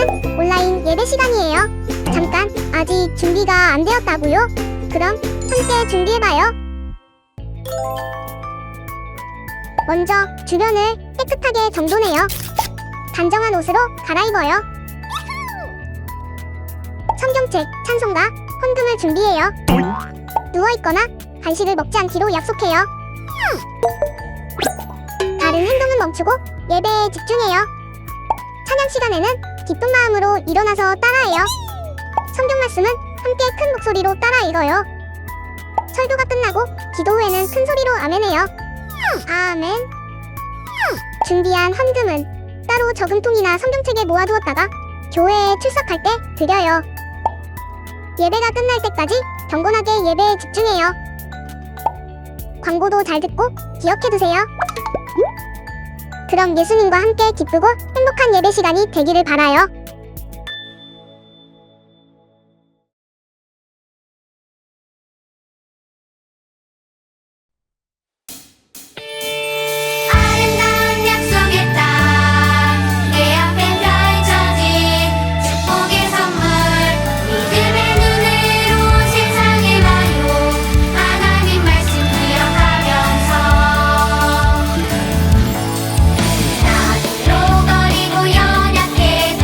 오늘은 온라인 예배 시간이에요. 잠깐, 아직 준비가 안 되었다고요? 그럼 함께 준비해봐요. 먼저 주변을 깨끗하게 정돈해요. 단정한 옷으로 갈아입어요. 성경책, 찬송가, 헌금을 준비해요. 누워있거나 간식을 먹지 않기로 약속해요. 다른 행동은 멈추고 예배에 집중해요. 찬양 시간에는 기쁜 마음으로 일어나서 따라해요. 성경 말씀은 함께 큰 목소리로 따라 읽어요. 설교가 끝나고 기도 후에는 큰 소리로 아멘해요. 아멘. 준비한 헌금은 따로 저금통이나 성경책에 모아두었다가 교회에 출석할 때 드려요. 예배가 끝날 때까지 경건하게 예배에 집중해요. 광고도 잘 듣고 기억해두세요. 그럼 예수님과 함께 기쁘고 행복한 예배 시간이 되기를 바라요. 아름다운 약속의 땅, 내 앞에 펼쳐진 축복의 선물, 믿음의 눈으로 세상을 봐요. 하나님 말씀 기억하면서 나로 거리고 연약해도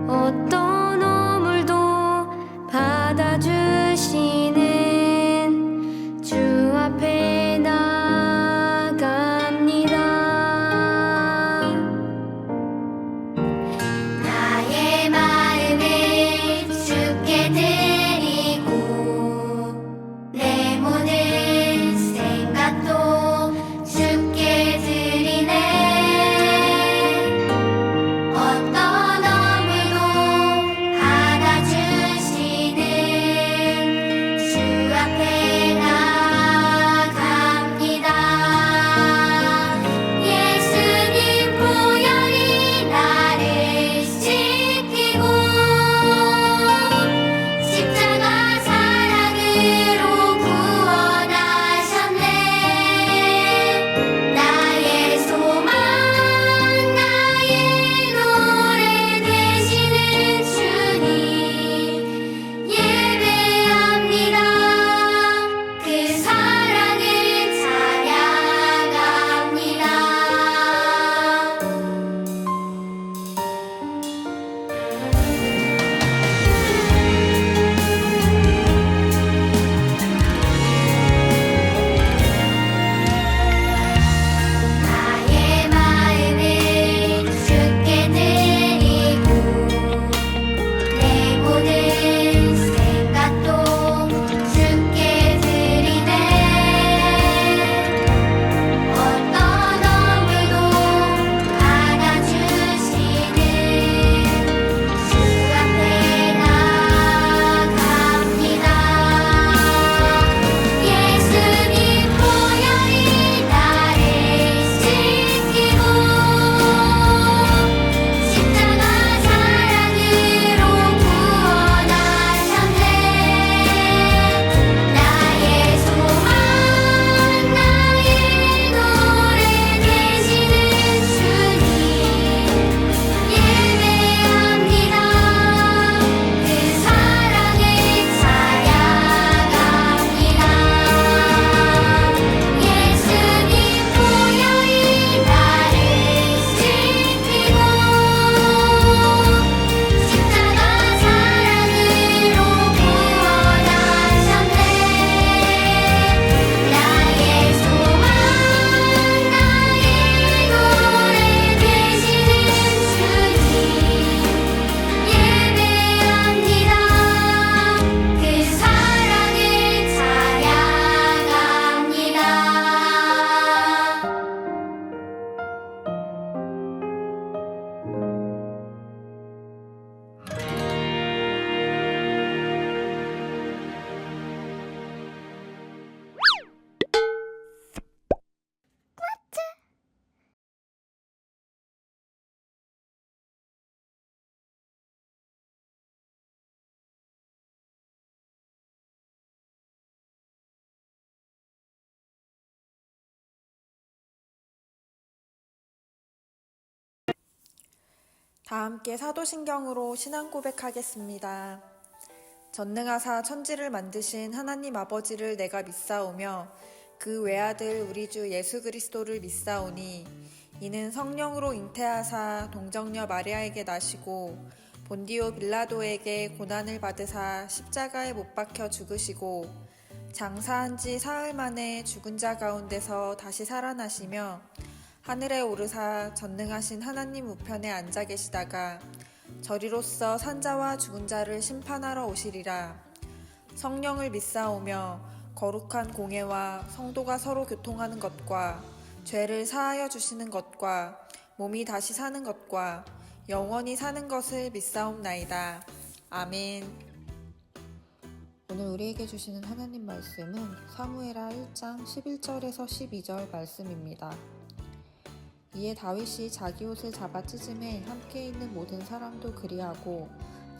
어떤 허물도 받아주시는 주 앞에 나갑니다. 나의 마음을 주께 드리고 내 모든 생각도 주께 드리네. 어떤 허물도 받아주시는 주 앞에 나갑니다. 예수님 보혈이 나를 씻기고 십자가 사랑으로 구원하셨네. 나의 소망 나의 노래 되시는 주님 예배합니다. 그 사랑을 찬양합니다. 나의 마음을 주께 드리고 내 모든 생각도 주께 드리네. 어떤 허물도 받아주시는 주 앞에 나갑니다. 예수님 보혈이 나를 씻기고 십자가 사랑으로 구원하셨네. 나의 소망 나의 노래 되시는 주님 예배합니다. 그 사랑을 찬양합니다. 예수님 보혈이 나를 씻기고 십자가 사랑으로 구원하셨네. 나의 소망 나의 노래 되시는 주님 예배합니다. 그 사랑을 찬양합니다. 다 함께 사도신경으로 신앙 고백하겠습니다. 전능하사 천지를 만드신 하나님 아버지를 내가 믿사오며 그 외아들 우리 주 예수 그리스도를 믿사오니 이는 성령으로 잉태하사 동정녀 마리아에게 나시고 본디오 빌라도에게 고난을 받으사 십자가에 못 박혀 죽으시고 장사한 지 사흘 만에 죽은 자 가운데서 다시 살아나시며 하늘에 오르사 전능하신 하나님 우편에 앉아 계시다가 저리로서 산자와 죽은 자를 심판하러 오시리라. 성령을 믿사오며 거룩한 공예와 성도가 서로 교통하는 것과 죄를 사하여 주시는 것과 몸이 다시 사는 것과 영원히 사는 것을 믿사옵나이다. 아멘. 오늘 우리에게 주시는 하나님 말씀은 사무엘하 1장 11절에서 12절 말씀입니다. 이에 다윗이 자기 옷을 잡아 찢음에 함께 있는 모든 사람도 그리하고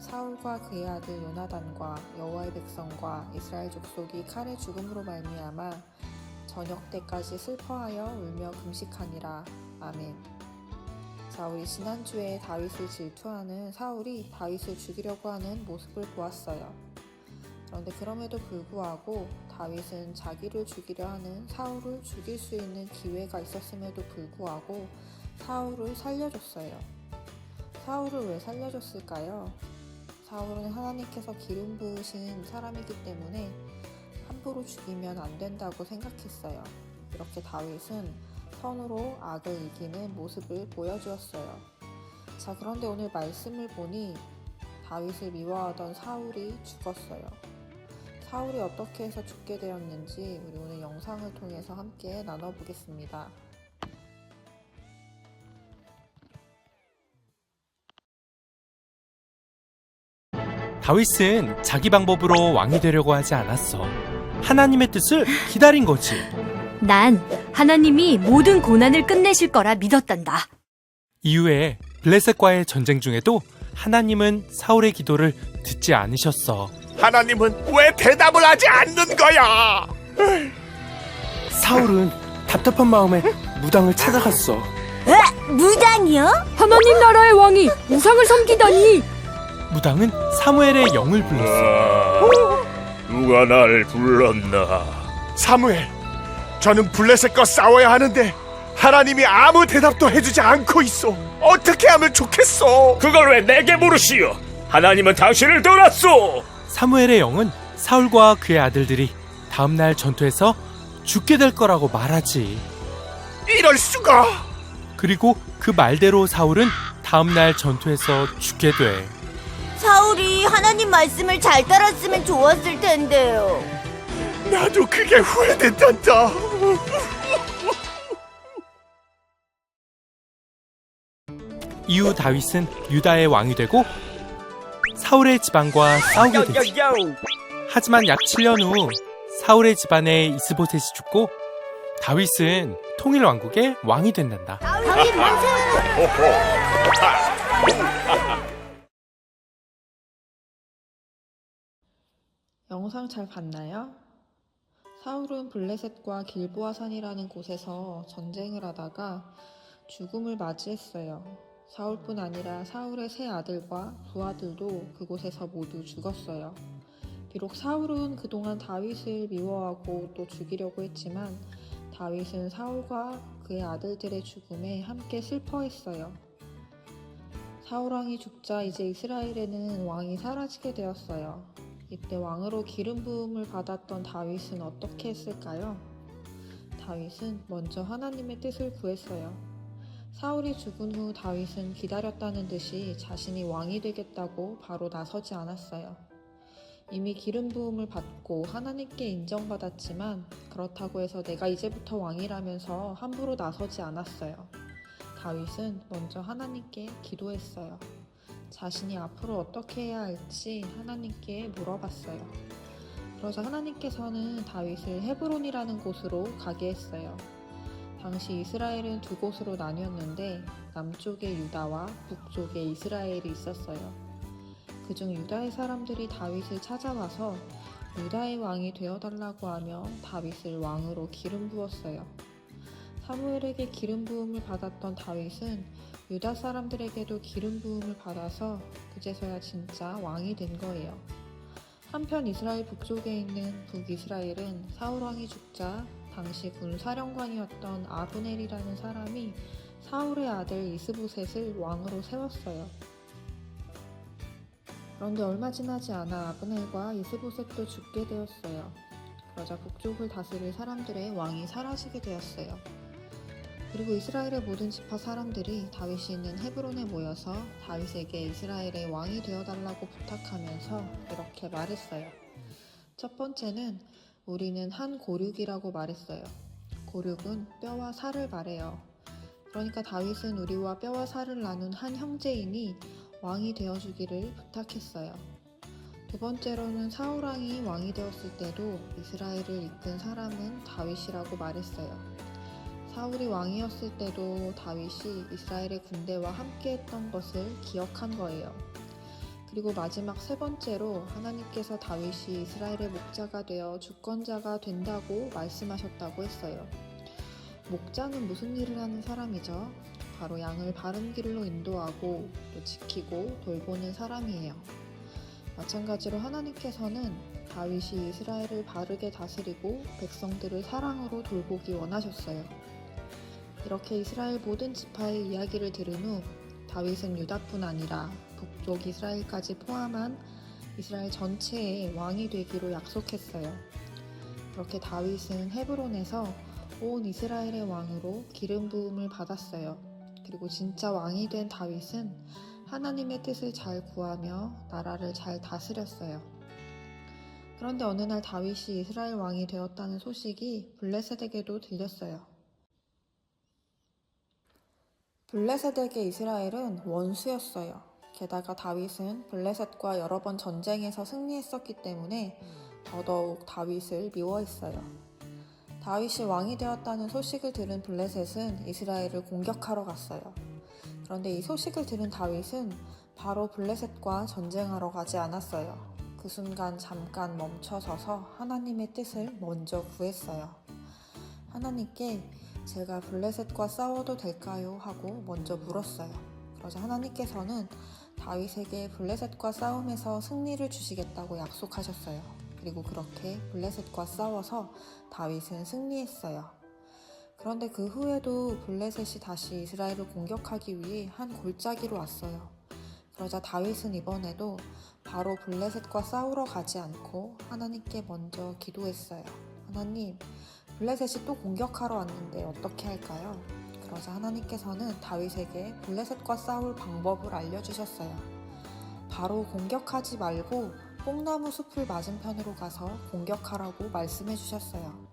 사울과 그의 아들 요나단과 여호와의 백성과 이스라엘 족속이 칼에 죽음으로 말미암아 저녁 때까지 슬퍼하여 울며 금식하니라. 아멘. 자, 우리 지난주에 다윗을 질투하는 사울이 다윗을 죽이려고 하는 모습을 보았어요. 그런데 그럼에도 불구하고 다윗은 자기를 죽이려 하는 사울을 죽일 수 있는 기회가 있었음에도 불구하고 사울을 살려줬어요. 사울을 왜 살려줬을까요? 사울은 하나님께서 기름 부으신 사람이기 때문에 함부로 죽이면 안 된다고 생각했어요. 이렇게 다윗은 선으로 악을 이기는 모습을 보여주었어요. 자, 그런데 오늘 말씀을 보니 다윗을 미워하던 사울이 죽었어요. 사울이 어떻게 해서 죽게 되었는지 우리 오늘 영상을 통해서 함께 나눠보겠습니다. 다윗은 자기 방법으로 왕이 되려고 하지 않았어. 하나님의 뜻을 기다린 거지. 난 하나님이 모든 고난을 끝내실 거라 믿었단다. 이후에 블레셋과의 전쟁 중에도 하나님은 사울의 기도를 듣지 않으셨어. 하나님은 왜 대답을 하지 않는 거야? 사울은 답답한 마음에 무당을 찾아갔어. 무당이요? 하나님 나라의 왕이 우상을 섬기다니. 무당은 사무엘의 영을 불렀어. 누가 날 불렀나? 사무엘, 저는 블레셋과 싸워야 하는데 하나님이 아무 대답도 해주지 않고 있어. 어떻게 하면 좋겠어? 그걸 왜 내게 물으시오? 하나님은 당신을 떠났소. 사무엘의 영은 사울과 그의 아들들이 다음날 전투에서 죽게 될 거라고 말하지. 이럴 수가. 그리고 그 말대로 사울은 다음날 전투에서 죽게 돼. 사울이 하나님 말씀을 잘 따랐으면 좋았을 텐데요. 나도 그게 후회된단다. 이후 다윗은 유다의 왕이 되고 사울의 집안과 싸우게 되지. 하지만 약 7년 후 사울의 집안에 이스보셋이 죽고 다윗은 통일 왕국의 왕이 된단다. 다윗 만세! 영상 잘 봤나요? 사울은 블레셋과 길보아산이라는 곳에서 전쟁을 하다가 죽음을 맞이했어요. 사울뿐 아니라 사울의 세 아들과 부하들도 그곳에서 모두 죽었어요. 비록 사울은 그동안 다윗을 미워하고 또 죽이려고 했지만 다윗은 사울과 그의 아들들의 죽음에 함께 슬퍼했어요. 사울 왕이 죽자 이제 이스라엘에는 왕이 사라지게 되었어요. 이때 왕으로 기름 부음을 받았던 다윗은 어떻게 했을까요? 다윗은 먼저 하나님의 뜻을 구했어요. 사울이 죽은 후 다윗은 기다렸다는 듯이 자신이 왕이 되겠다고 바로 나서지 않았어요. 이미 기름 부음을 받고 하나님께 인정받았지만 그렇다고 해서 내가 이제부터 왕이라면서 함부로 나서지 않았어요. 다윗은 먼저 하나님께 기도했어요. 자신이 앞으로 어떻게 해야 할지 하나님께 물어봤어요. 그러자 하나님께서는 다윗을 헤브론이라는 곳으로 가게 했어요. 당시 이스라엘은 두 곳으로 나뉘었는데 남쪽에 유다와 북쪽에 이스라엘이 있었어요. 그중 유다의 사람들이 다윗을 찾아와서 유다의 왕이 되어달라고 하며 다윗을 왕으로 기름 부었어요. 사무엘에게 기름 부음을 받았던 다윗은 유다 사람들에게도 기름 부음을 받아서 그제서야 진짜 왕이 된 거예요. 한편 이스라엘 북쪽에 있는 북이스라엘은 사울 왕이 죽자 당시 군사령관이었던 아브넬이라는 사람이 사울의 아들 이스보셋을 왕으로 세웠어요. 그런데 얼마 지나지 않아 아브넬과 이스보셋도 죽게 되었어요. 그러자 북쪽을 다스릴 사람들의 왕이 사라지게 되었어요. 그리고 이스라엘의 모든 지파 사람들이 다윗이 있는 헤브론에 모여서 다윗에게 이스라엘의 왕이 되어달라고 부탁하면서 이렇게 말했어요. 첫 번째는 우리는 한 고륙이라고 말했어요. 고륙은 뼈와 살을 말해요. 그러니까 다윗은 우리와 뼈와 살을 나눈 한 형제이니 왕이 되어주기를 부탁했어요. 두 번째로는 사울 왕이 왕이 되었을 때도 이스라엘을 이끈 사람은 다윗이라고 말했어요. 사울이 왕이었을 때도 다윗이 이스라엘의 군대와 함께했던 것을 기억한 거예요. 그리고 마지막 세 번째로 하나님께서 다윗이 이스라엘의 목자가 되어 주권자가 된다고 말씀하셨다고 했어요. 목자는 무슨 일을 하는 사람이죠? 바로 양을 바른 길로 인도하고 또 지키고 돌보는 사람이에요. 마찬가지로 하나님께서는 다윗이 이스라엘을 바르게 다스리고 백성들을 사랑으로 돌보기 원하셨어요. 이렇게 이스라엘 모든 지파의 이야기를 들은 후 다윗은 유다뿐 아니라 북쪽 이스라엘까지 포함한 이스라엘 전체의 왕이 되기로 약속했어요. 그렇게 다윗은 헤브론에서 온 이스라엘의 왕으로 기름 부음을 받았어요. 그리고 진짜 왕이 된 다윗은 하나님의 뜻을 잘 구하며 나라를 잘 다스렸어요. 그런데 어느 날 다윗이 이스라엘 왕이 되었다는 소식이 블레셋에게도 들렸어요. 블레셋에게 이스라엘은 원수였어요. 게다가 다윗은 블레셋과 여러 번 전쟁에서 승리했었기 때문에 더더욱 다윗을 미워했어요. 다윗이 왕이 되었다는 소식을 들은 블레셋은 이스라엘을 공격하러 갔어요. 그런데 이 소식을 들은 다윗은 바로 블레셋과 전쟁하러 가지 않았어요. 그 순간 잠깐 멈춰서서 하나님의 뜻을 먼저 구했어요. 하나님께 제가 블레셋과 싸워도 될까요? 하고 먼저 물었어요. 그러자 하나님께서는 다윗에게 블레셋과 싸움에서 승리를 주시겠다고 약속하셨어요. 그리고 그렇게 블레셋과 싸워서 다윗은 승리했어요. 그런데 그 후에도 블레셋이 다시 이스라엘을 공격하기 위해 한 골짜기로 왔어요. 그러자 다윗은 이번에도 바로 블레셋과 싸우러 가지 않고 하나님께 먼저 기도했어요. 하나님, 블레셋이 또 공격하러 왔는데 어떻게 할까요? 그러자 하나님께서는 다윗에게 블레셋과 싸울 방법을 알려주셨어요. 바로 공격하지 말고 뽕나무 숲을 맞은편으로 가서 공격하라고 말씀해 주셨어요.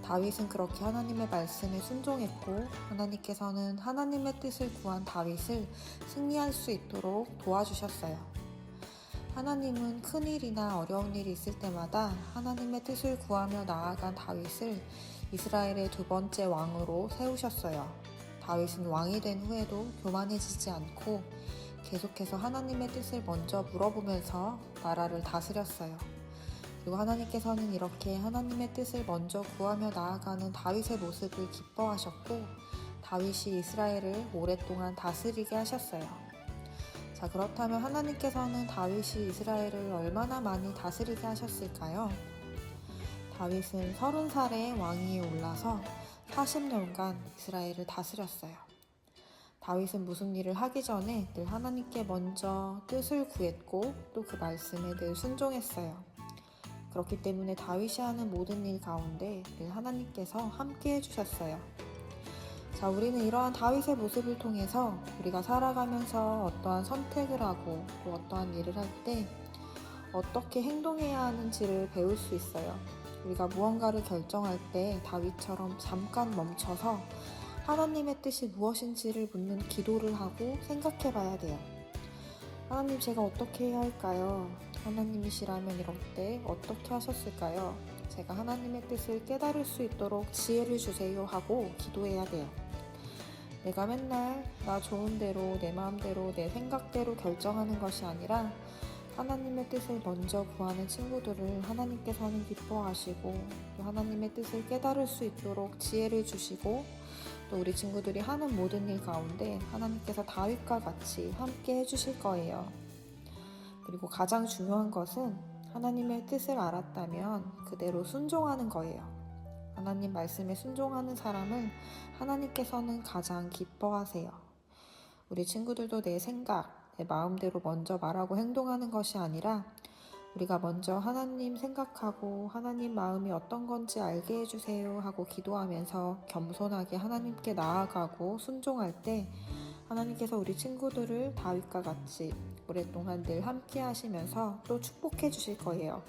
다윗은 그렇게 하나님의 말씀에 순종했고 하나님께서는 하나님의 뜻을 구한 다윗을 승리할 수 있도록 도와주셨어요. 하나님은 큰일이나 어려운 일이 있을 때마다 하나님의 뜻을 구하며 나아간 다윗을 이스라엘의 두 번째 왕으로 세우셨어요. 다윗은 왕이 된 후에도 교만해지지 않고 계속해서 하나님의 뜻을 먼저 물어보면서 나라를 다스렸어요. 그리고 하나님께서는 이렇게 하나님의 뜻을 먼저 구하며 나아가는 다윗의 모습을 기뻐하셨고 다윗이 이스라엘을 오랫동안 다스리게 하셨어요. 자, 그렇다면 하나님께서는 다윗이 이스라엘을 얼마나 많이 다스리게 하셨을까요? 다윗은 30살에 왕위에 올라서 40년간 이스라엘을 다스렸어요. 다윗은 무슨 일을 하기 전에 늘 하나님께 먼저 뜻을 구했고 또 그 말씀에 늘 순종했어요. 그렇기 때문에 다윗이 하는 모든 일 가운데 늘 하나님께서 함께 해주셨어요. 자, 우리는 이러한 다윗의 모습을 통해서 우리가 살아가면서 어떠한 선택을 하고 또 어떠한 일을 할 때 어떻게 행동해야 하는지를 배울 수 있어요. 우리가 무언가를 결정할 때 다윗처럼 잠깐 멈춰서 하나님의 뜻이 무엇인지를 묻는 기도를 하고 생각해 봐야 돼요. 하나님, 제가 어떻게 해야 할까요? 하나님이시라면 이럴 때 어떻게 하셨을까요? 제가 하나님의 뜻을 깨달을 수 있도록 지혜를 주세요 하고 기도해야 돼요. 내가 맨날 나 좋은 대로 내 마음대로 내 생각대로 결정하는 것이 아니라 하나님의 뜻을 먼저 구하는 친구들을 하나님께서는 기뻐하시고 또 하나님의 뜻을 깨달을 수 있도록 지혜를 주시고 또 우리 친구들이 하는 모든 일 가운데 하나님께서 다윗과 같이 함께 해주실 거예요. 그리고 가장 중요한 것은 하나님의 뜻을 알았다면 그대로 순종하는 거예요. 하나님 말씀에 순종하는 사람을 하나님께서는 가장 기뻐하세요. 우리 친구들도 내 생각, 내 마음대로 먼저 말하고 행동하는 것이 아니라 우리가 먼저 하나님 생각하고 하나님 마음이 어떤 건지 알게 해주세요 하고 기도하면서 겸손하게 하나님께 나아가고 순종할 때 하나님께서 우리 친구들을 다윗과 같이 오랫동안 늘 함께 하시면서 또 축복해 주실 거예요.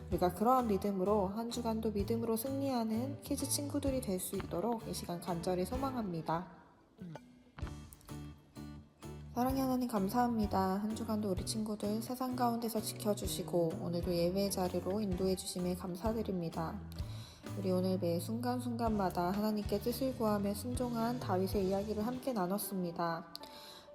우리가 그러한 믿음으로 한 주간도 믿음으로 승리하는 키즈 친구들이 될 수 있도록 이 시간 간절히 소망합니다. 사랑의 하나님 감사합니다. 한 주간도 우리 친구들 세상 가운데서 지켜주시고 오늘도 예배의 자리로 인도해 주심에 감사드립니다. 우리 오늘 매 순간순간마다 하나님께 뜻을 구하며 순종한 다윗의 이야기를 함께 나눴습니다.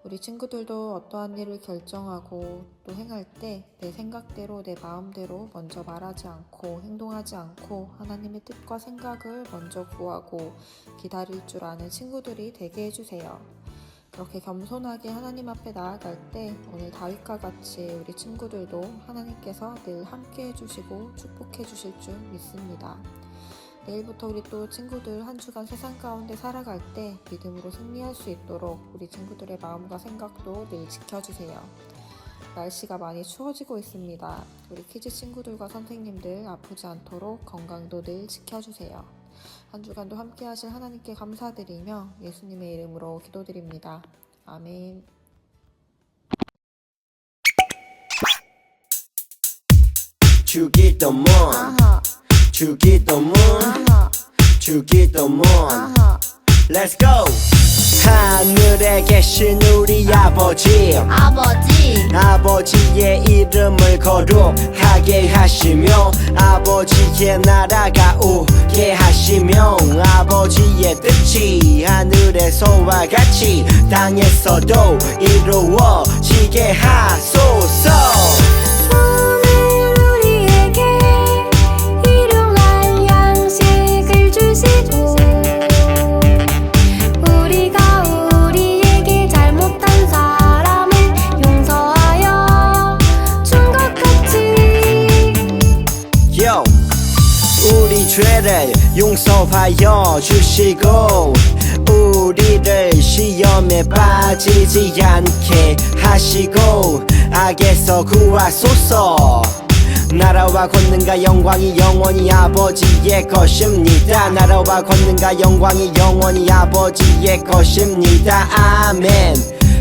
우리 친구들도 어떠한 일을 결정하고 또 행할 때 내 생각대로 내 마음대로 먼저 말하지 않고 행동하지 않고 하나님의 뜻과 생각을 먼저 구하고 기다릴 줄 아는 친구들이 되게 해주세요. 그렇게 겸손하게 하나님 앞에 나아갈 때 오늘 다윗과 같이 우리 친구들도 하나님께서 늘 함께 해주시고 축복해 주실 줄 믿습니다. 내일부터 우리 또 친구들 한 주간 세상 가운데 살아갈 때 믿음으로 승리할 수 있도록 우리 친구들의 마음과 생각도 늘 지켜주세요. 날씨가 많이 추워지고 있습니다. 우리 키즈 친구들과 선생님들 아프지 않도록 건강도 늘 지켜주세요. 한 주간도 함께 하실 하나님께 감사드리며 예수님의 이름으로 기도드립니다. 아멘. 주기도문 주기도문 주기도문 Let's go! 하늘에 계신 우리 아버지 아버지의 이름을 거룩하게 하시며 아버지의 나라가 오게 하시며 아버지의 뜻이 하늘에서와 같이 땅에서도 이루어지게 하소서. 오늘 우리에게 일용할 양식을 주시고 우리가 우리에게 잘못한 사람을 용서하여 준 것 같이 Yo! 우리 죄를 용서하여 주시고 우리를 시험에 빠지지 않게 하시고 악에서 구하소서. 나라와 권능과 영광이 영원히 아버지의 것입니다. 나라와 권능과 영광이 영원히 아버지의 것입니다. 아멘.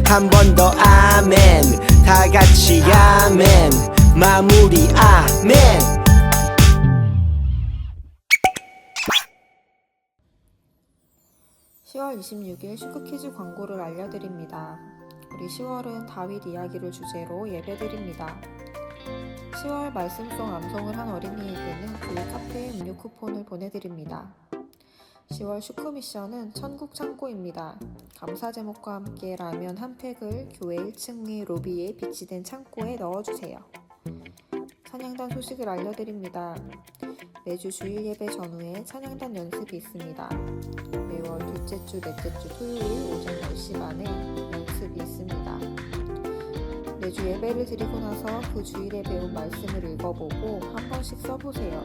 한 번 더 아멘. 다 같이 아멘. 마무리 아멘. (10월 26일) 슈크키즈 광고를 알려드립니다. 우리 10월은 다윗 이야기를 주제로 예배드립니다. 10월 말씀송 암송을 한 어린이에게는 저희 카페에 음료 쿠폰을 보내드립니다. 10월 슈크 미션은 천국 창고입니다. 감사 제목과 함께 라면 한 팩을 교회 1층 위 로비에 비치된 창고에 넣어주세요. 찬양단 소식을 알려드립니다. 매주 주일 예배 전후에 찬양단 연습이 있습니다. 매월 둘째 주, 넷째 주 토요일 오전 10시 반에 연습이 있습니다. 매주 예배를 드리고 나서 그 주일에 배운 말씀을 읽어보고 한 번씩 써보세요.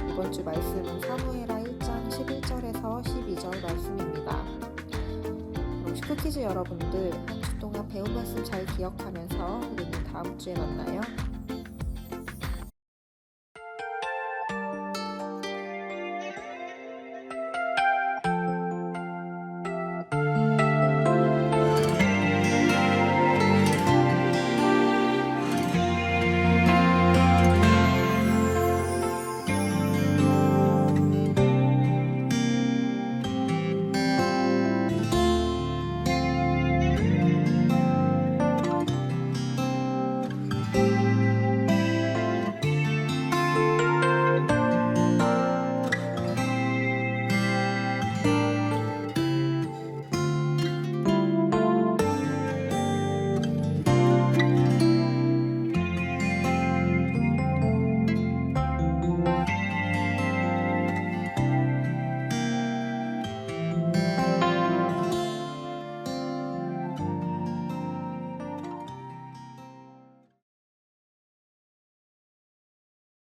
이번 주 말씀은 사무엘하 1장 11절에서 12절 말씀입니다. 그럼 슈크키즈 여러분들 한 주 동안 배운 말씀 잘 기억하면서 우리는 다음 주에 만나요.